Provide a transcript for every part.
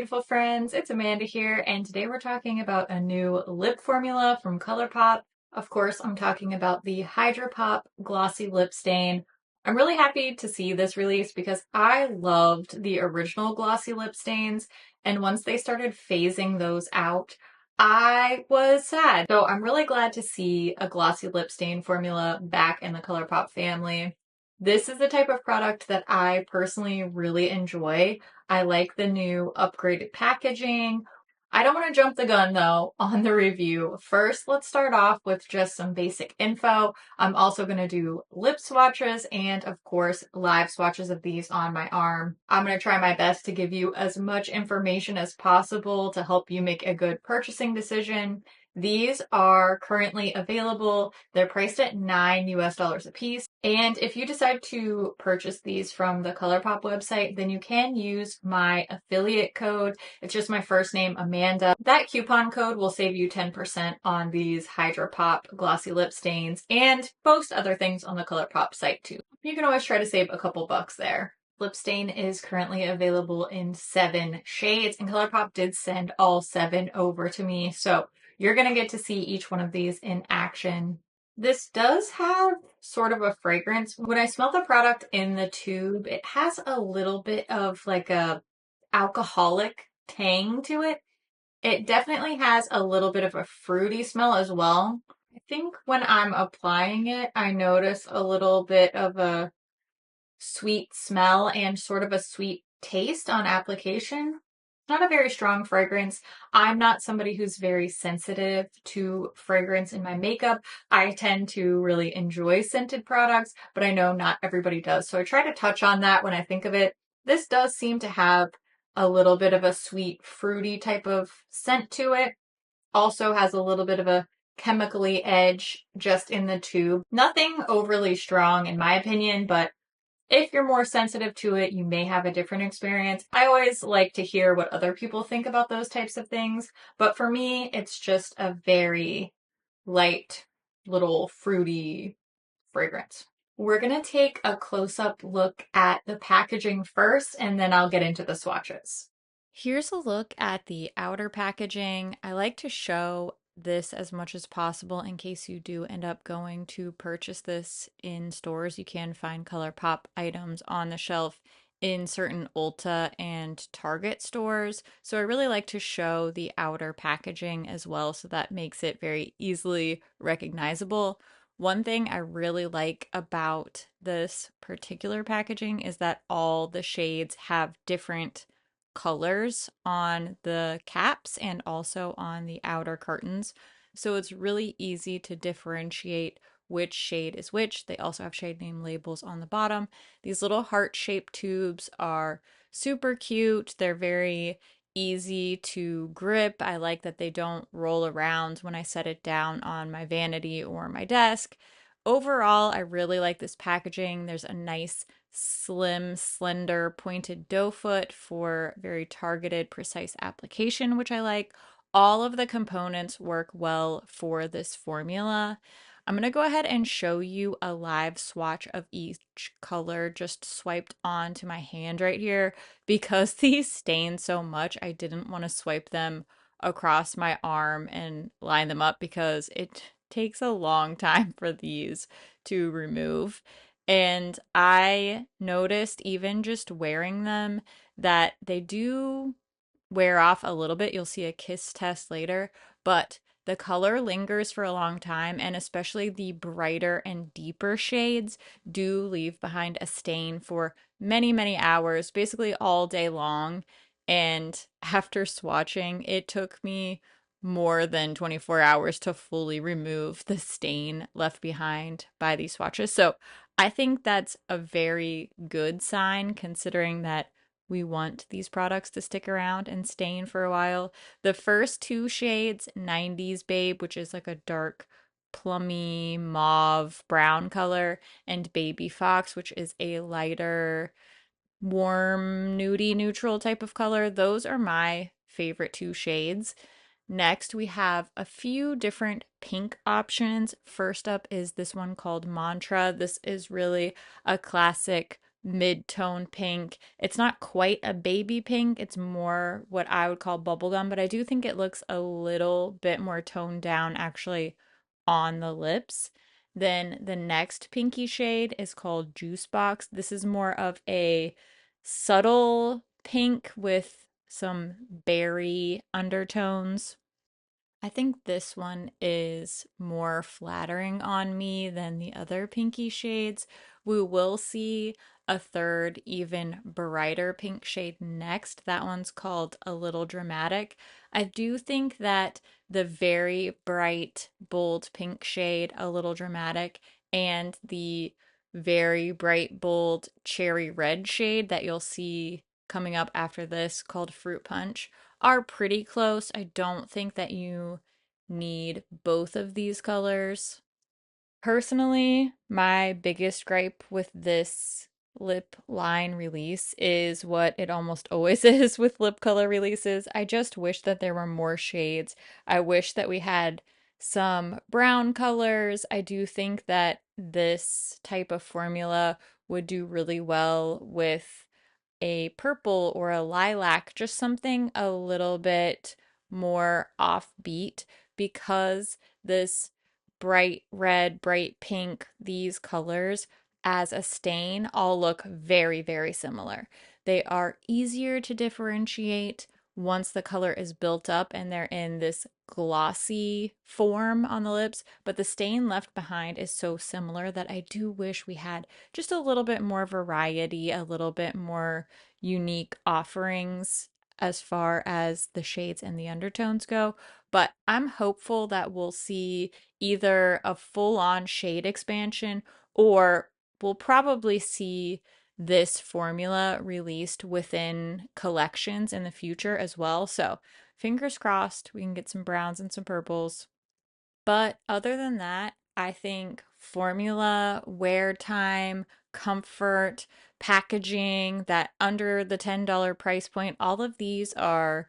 beautiful friends. It's Amanda here, and today we're talking about a new lip formula from ColourPop. Of course, I'm talking about the HydraPOP Glossy Lip Stain. I'm really happy to see this release because I loved the original glossy lip stains, and once they started phasing those out, I was sad. So I'm really glad to see a glossy lip stain formula back in the ColourPop family. This is the type of product that I personally really enjoy. I like the new upgraded packaging. I don't want to jump the gun though on the review. First, let's start off with just some basic info. I'm also going to do lip swatches and of course live swatches of these on my arm. I'm going to try my best to give you as much information as possible to help you make a good purchasing decision. These are currently available. They're priced at $9 a piece. And if you decide to purchase these from the ColourPop website, then you can use my affiliate code. It's just my first name, Amanda. That coupon code will save you 10% on these HydraPOP glossy lip stains and most other things on the ColourPop site too. You can always try to save a couple bucks there. Lip stain is currently available in 7 shades, and ColourPop did send all 7 over to me. So you're going to get to see each one of these in action. This does have sort of a fragrance. When I smell the product in the tube, it has a little bit of like a alcoholic tang to it. It definitely has a little bit of a fruity smell as well. I think when I'm applying it, I notice a little bit of a sweet smell and sort of a sweet taste on application. Not a very strong fragrance. I'm not somebody who's very sensitive to fragrance in my makeup. I tend to really enjoy scented products, but I know not everybody does. So I try to touch on that when I think of it. This does seem to have a little bit of a sweet, fruity type of scent to it. Also has a little bit of a chemically edge just in the tube. Nothing overly strong in my opinion, but if you're more sensitive to it, you may have a different experience. I always like to hear what other people think about those types of things, but for me, it's just a very light, little fruity fragrance. We're going to take a close-up look at the packaging first, and then I'll get into the swatches. Here's a look at the outer packaging. I like to show this as much as possible in case you do end up going to purchase this in stores. You can find ColourPop items on the shelf in certain Ulta and Target stores. So I really like to show the outer packaging as well, so that makes it very easily recognizable. One thing I really like about this particular packaging is that all the shades have different colors on the caps and also on the outer curtains. So it's really easy to differentiate which shade is which. They also have shade name labels on the bottom. These little heart-shaped tubes are super cute. They're very easy to grip. I like that they don't roll around when I set it down on my vanity or my desk. Overall, I really like this packaging. There's a nice slim, slender, pointed doe foot for very targeted, precise application, which I like. All of the components work well for this formula. I'm going to go ahead and show you a live swatch of each color just swiped onto my hand right here. Because these stain so much, I didn't want to swipe them across my arm and line them up because it takes a long time for these to remove. And I noticed even just wearing them that they do wear off a little bit. You'll see a kiss test later, but the color lingers for a long time, and especially the brighter and deeper shades do leave behind a stain for many, many hours, basically all day long. And after swatching, it took me more than 24 hours to fully remove the stain left behind by these swatches. So I think that's a very good sign considering that we want these products to stick around and stain for a while. The first 2 shades, 90s Babe, which is like a dark plummy mauve brown color, and Baby Fox, which is a lighter warm nudie neutral type of color. Those are my favorite 2 shades. Next, we have a few different pink options. First up is this one called Mantra. This is really a classic mid-tone pink. It's not quite a baby pink. It's more what I would call bubblegum, but I do think it looks a little bit more toned down actually on the lips. Then the next pinky shade is called Juice Box. This is more of a subtle pink with some berry undertones. I think this one is more flattering on me than the other pinky shades. We will see a third, even brighter pink shade next. That one's called A Little Dramatic. I do think that the very bright, bold pink shade, A Little Dramatic, and the very bright, bold cherry red shade that you'll see coming up after this called Fruit Punch are pretty close. I don't think that you need both of these colors. Personally, my biggest gripe with this lip line release is what it almost always is with lip color releases. I just wish that there were more shades. I wish that we had some brown colors. I do think that this type of formula would do really well with a purple or a lilac, just something a little bit more offbeat because this bright red, bright pink, these colors as a stain all look very, very similar. They are easier to differentiate once the color is built up and they're in this glossy form on the lips, but the stain left behind is so similar that I do wish we had just a little bit more variety, a little bit more unique offerings as far as the shades and the undertones go. But I'm hopeful that we'll see either a full on shade expansion or we'll probably see this formula released within collections in the future as well. So, fingers crossed, we can get some browns and some purples. But other than that, I think formula, wear time, comfort, packaging, that under the $10 price point, all of these are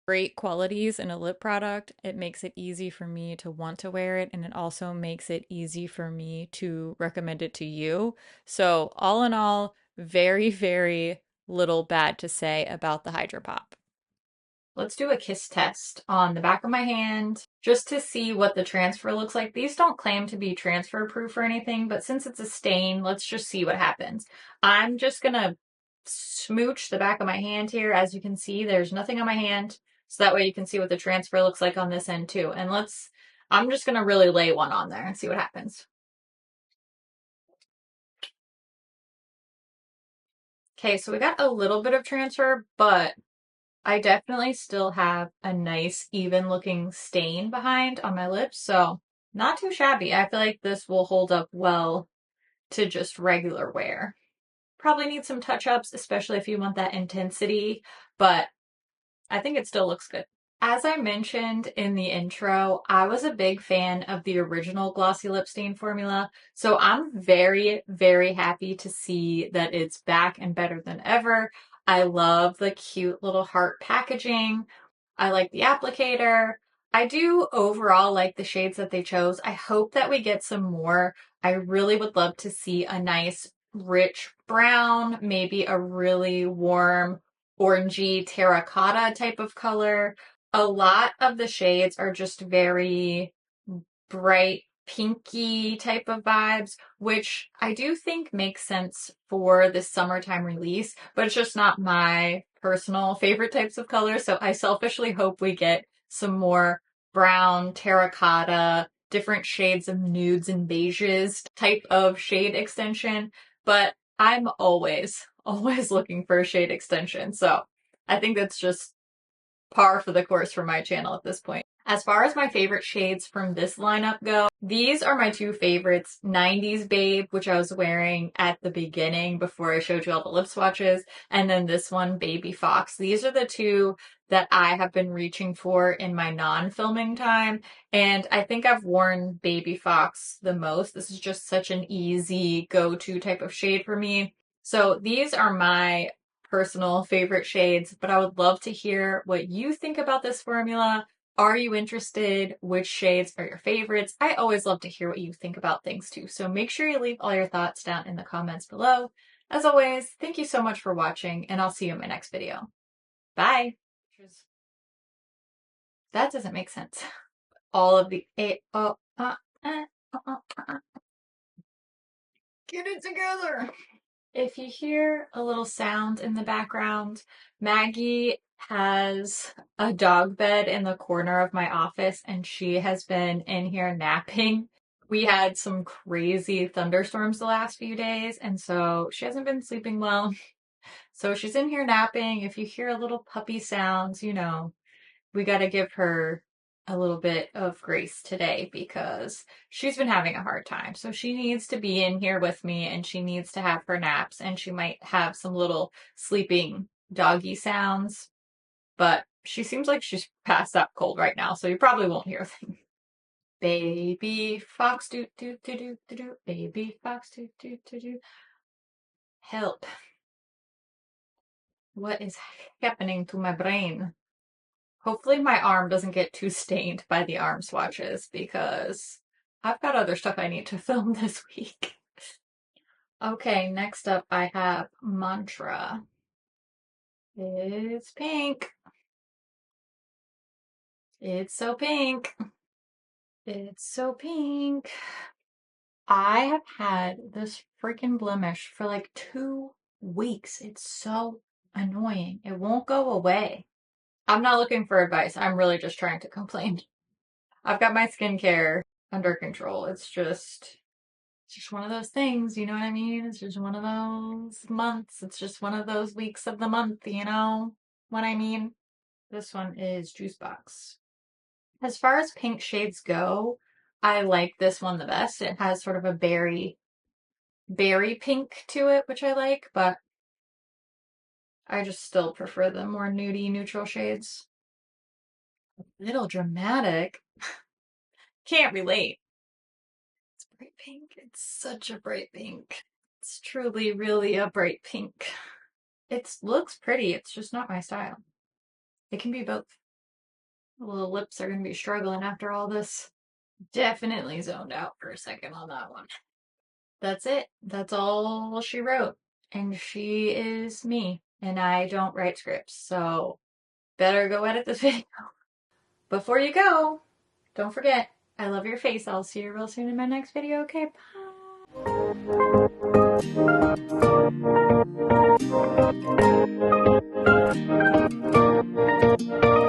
great qualities in a lip product. It makes it easy for me to want to wear it, and it also makes it easy for me to recommend it to you. So, all in all, very, very little bad to say about the HydraPOP. Let's do a kiss test on the back of my hand just to see what the transfer looks like. These don't claim to be transfer proof or anything, but since it's a stain, let's just see what happens. I'm just gonna smooch the back of my hand here. As you can see, there's nothing on my hand. So that way you can see what the transfer looks like on this end too. And I'm just gonna really lay one on there and see what happens. Okay, so we got a little bit of transfer, but I definitely still have a nice, even looking stain behind on my lips, so not too shabby. I feel like this will hold up well to just regular wear. Probably need some touch ups, especially if you want that intensity, but I think it still looks good. As I mentioned in the intro, I was a big fan of the original Glossy Lip Stain formula, so I'm very, very happy to see that it's back and better than ever. I love the cute little heart packaging. I like the applicator. I do overall like the shades that they chose. I hope that we get some more. I really would love to see a nice, rich brown, maybe a really warm orangey terracotta type of color. A lot of the shades are just very bright pinky type of vibes, which I do think makes sense for this summertime release, but it's just not my personal favorite types of colors. So I selfishly hope we get some more brown, terracotta, different shades of nudes and beiges type of shade extension. But I'm always, always looking for a shade extension. So I think that's just par for the course for my channel at this point. As far as my favorite shades from this lineup go, these are my two favorites. 90s Babe, which I was wearing at the beginning before I showed you all the lip swatches, and then this one, Baby Fox. These are the two that I have been reaching for in my non-filming time, and I think I've worn Baby Fox the most. This is just such an easy go-to type of shade for me. So these are my personal favorite shades, but I would love to hear what you think about this formula. Are you interested? Which shades are your favorites? I always love to hear what you think about things too. So make sure you leave all your thoughts down in the comments below. As always, thank you so much for watching, and I'll see you in my next video. Bye! That doesn't make sense. All of the get it together! If you hear a little sound in the background, Maggie has a dog bed in the corner of my office and she has been in here napping. We had some crazy thunderstorms the last few days, and so she hasn't been sleeping well. So she's in here napping. If you hear a little puppy sounds, we got to give her a little bit of grace today because she's been having a hard time. So she needs to be in here with me and she needs to have her naps, and she might have some little sleeping doggy sounds, but she seems like she's passed out cold right now, so you probably won't hear them. Baby fox do do do do do do. Baby fox do do do do. Help. What is happening to my brain? Hopefully my arm doesn't get too stained by the arm swatches because I've got other stuff I need to film this week. Okay, next up I have Mantra. It's pink. It's so pink. It's so pink. I have had this freaking blemish for like 2 weeks. It's so annoying. It won't go away. I'm not looking for advice. I'm really just trying to complain. I've got my skincare under control. It's just one of those things, you know what I mean? It's just one of those months. It's just one of those weeks of the month, you know what I mean? This one is Juice Box. As far as pink shades go, I like this one the best. It has sort of a berry pink to it, which I like, but I just still prefer the more nudie neutral shades. A little dramatic. Can't relate. It's bright pink. It's such a bright pink. It's truly, really a bright pink. It looks pretty. It's just not my style. It can be both. The little lips are going to be struggling after all this. Definitely zoned out for a second on that one. That's it. That's all she wrote. And she is me. And I don't write scripts. So better go edit this video. Before you go, don't forget, I love your face. I'll see you real soon in my next video. Okay, bye.